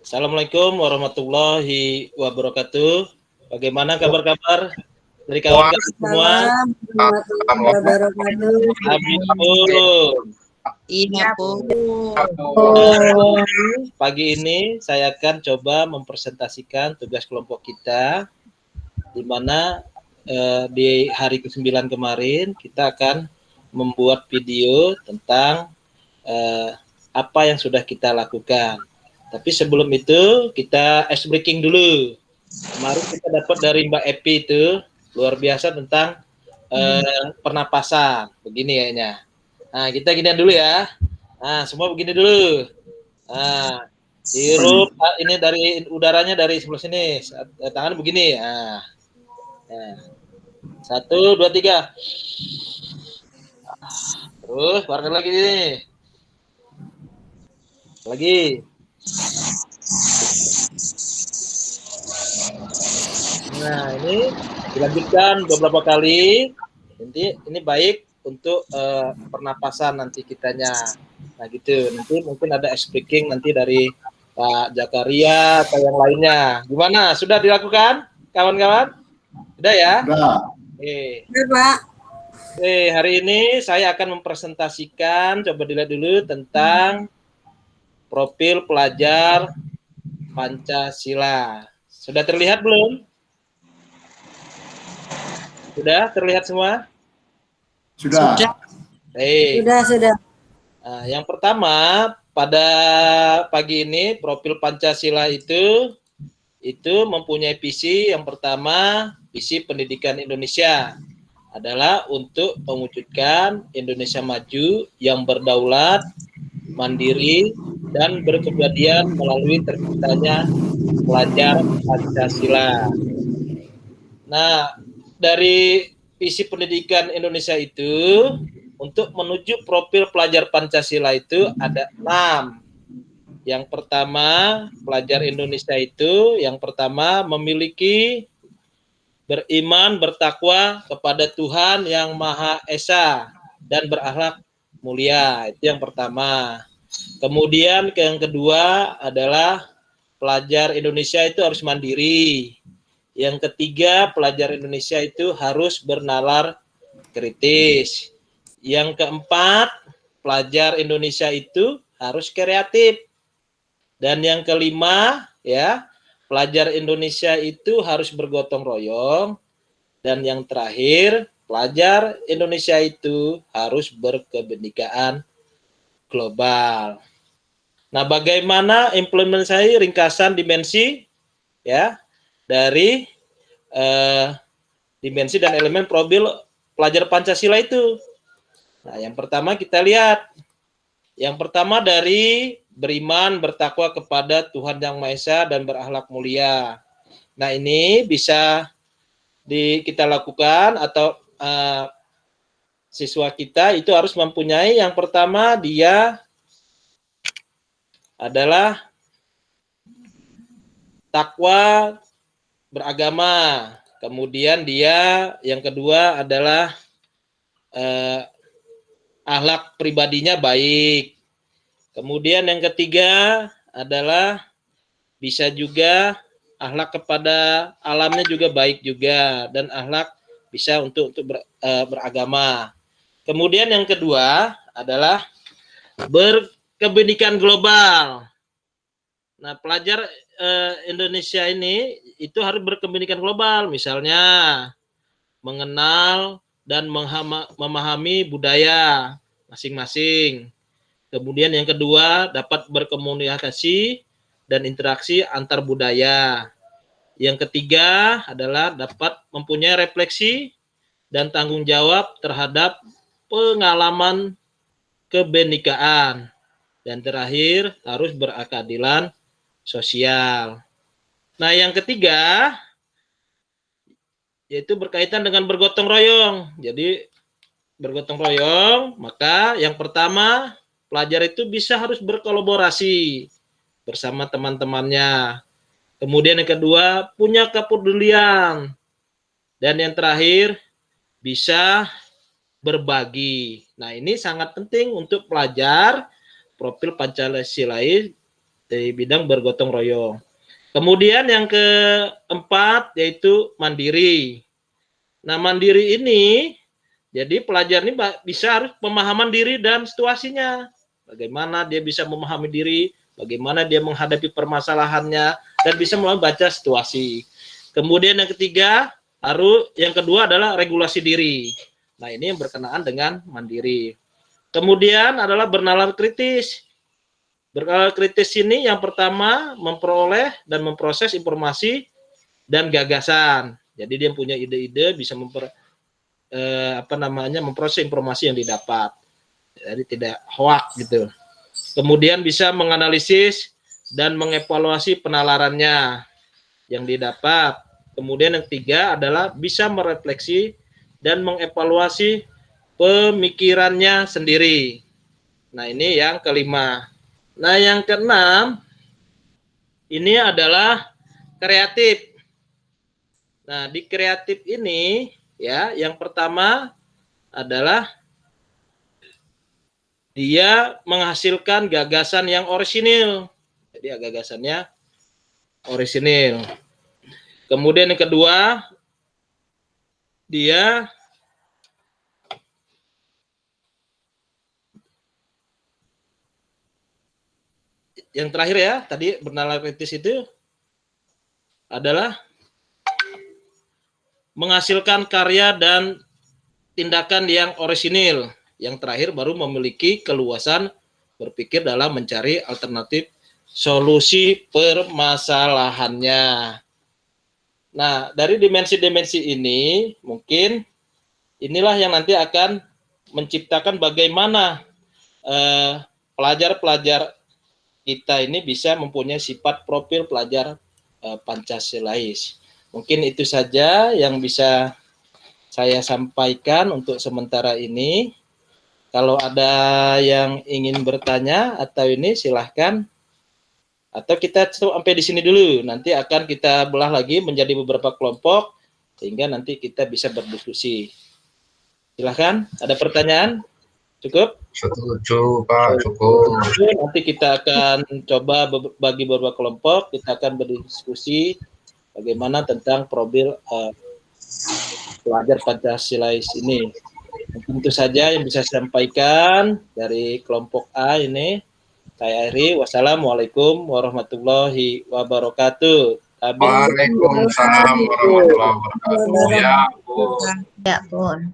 Assalamualaikum warahmatullahi wabarakatuh. Bagaimana kabar-kabar dari kawan-kawan semua? Warahmatullahi wabarakatuh. Assalamualaikum. Iya, Bu. Pagi ini saya akan coba mempresentasikan tugas kelompok kita, di mana di hari ke-9 kemarin kita akan membuat video tentang apa yang sudah kita lakukan. Tapi sebelum itu kita ice breaking dulu. Kemarin kita dapat dari Mbak Epi itu luar biasa tentang pernapasan. Begini kayaknya. Nah, kita gini dulu ya. Nah, semua begini dulu. Nah, hirup ini dari udaranya dari sebelah sini. Tangan begini. Nah. 1, 2, 3. Terus bareng lagi ini. Lagi. Nah, ini dilanjutkan beberapa kali. Nanti ini baik untuk pernapasan nanti kitanya. Nah, gitu. Nanti mungkin ada speaking nanti dari Pak Jakaria atau yang lainnya. Gimana? Sudah dilakukan, kawan-kawan? Sudah ya? Sudah. Sudah, Pak. Hari ini saya akan mempresentasikan, coba dilihat dulu tentang profil pelajar Pancasila. Sudah terlihat belum? Sudah terlihat semua? Sudah. Sudah. Nah, yang pertama pada pagi ini profil Pancasila itu mempunyai visi. Yang pertama, visi pendidikan Indonesia adalah untuk mewujudkan Indonesia maju yang berdaulat, mandiri, dan berkepribadian melalui terciptanya pelajar Pancasila. Nah, dari visi pendidikan Indonesia itu, untuk menuju profil pelajar Pancasila itu ada 6. Yang pertama, pelajar Indonesia itu yang pertama memiliki beriman, bertakwa kepada Tuhan yang Maha Esa dan berakhlak mulia. Itu yang pertama. Kemudian yang kedua adalah pelajar Indonesia itu harus mandiri. Yang ketiga, pelajar Indonesia itu harus bernalar kritis. Yang keempat, pelajar Indonesia itu harus kreatif. Dan yang kelima, ya, pelajar Indonesia itu harus bergotong royong. Dan yang terakhir, pelajar Indonesia itu harus berkebinekaan global. Nah, bagaimana implementasi ringkasan dimensi, ya, dari dimensi dan elemen profil pelajar Pancasila itu? Nah, yang pertama kita lihat. Yang pertama dari beriman, bertakwa kepada Tuhan Yang Maha Esa dan berakhlak mulia. Nah, ini bisa kita lakukan atau siswa kita itu harus mempunyai, yang pertama dia adalah takwa beragama. Kemudian dia yang kedua adalah akhlak pribadinya baik. Kemudian yang ketiga adalah bisa juga akhlak kepada alamnya juga baik juga, dan akhlak bisa untuk beragama. Kemudian yang kedua adalah berkebinekaan global. Nah, pelajar Indonesia ini itu harus berkebinekaan global, misalnya mengenal dan memahami budaya masing-masing. Kemudian yang kedua, dapat berkomunikasi dan interaksi antar budaya. Yang ketiga adalah dapat mempunyai refleksi dan tanggung jawab terhadap pengalaman kebenekaan. Dan terakhir, harus berkeadilan sosial. Nah, yang ketiga yaitu berkaitan dengan bergotong royong. Jadi bergotong royong, maka yang pertama pelajar itu harus berkolaborasi bersama teman-temannya. Kemudian yang kedua, punya kepedulian. Dan yang terakhir, bisa berbagi. Nah, ini sangat penting untuk pelajar profil Pancasilais di bidang bergotong royong. Kemudian yang keempat yaitu mandiri. Nah, mandiri ini jadi pelajar ini bisa harus pemahaman diri dan situasinya. Bagaimana dia bisa memahami diri, bagaimana dia menghadapi permasalahannya, dan bisa membaca situasi. Kemudian yang ketiga, yang kedua adalah regulasi diri. Nah, ini yang berkenaan dengan mandiri. Kemudian adalah bernalar kritis. Bernalar kritis ini yang pertama memperoleh dan memproses informasi dan gagasan. Jadi dia punya ide-ide, bisa memproses informasi yang didapat. Jadi tidak hoak gitu. Kemudian bisa menganalisis dan mengevaluasi penalarannya yang didapat. Kemudian yang ketiga adalah bisa merefleksi dan mengevaluasi pemikirannya sendiri. Nah, ini yang kelima. Nah, yang keenam ini adalah kreatif. Nah, di kreatif ini ya, yang pertama adalah dia menghasilkan gagasan yang orisinil. Jadi gagasannya orisinil. Kemudian yang kedua, dia yang terakhir ya, tadi bernalar kritis itu adalah menghasilkan karya dan tindakan yang orisinil. Yang terakhir baru memiliki keluasan berpikir dalam mencari alternatif solusi permasalahannya. Nah, dari dimensi-dimensi ini mungkin inilah yang nanti akan menciptakan bagaimana pelajar-pelajar kita ini bisa mempunyai sifat profil pelajar Pancasilais. Mungkin itu saja yang bisa saya sampaikan untuk sementara ini. Kalau ada yang ingin bertanya atau ini silahkan. Atau kita sampai di sini dulu. Nanti akan kita belah lagi menjadi beberapa kelompok sehingga nanti kita bisa berdiskusi. Silahkan. Ada pertanyaan? Cukup? Setuju, Pak. Cukup. Nanti kita akan coba bagi beberapa kelompok. Kita akan berdiskusi bagaimana tentang profil pelajar Pancasilais ini. Tentu saja yang bisa saya sampaikan dari kelompok A ini. Saya akhiri. Wassalamualaikum warahmatullahi wabarakatuh. Waalaikumsalam warahmatullahi wabarakatuh. Ya, Bu. Ya, Bun.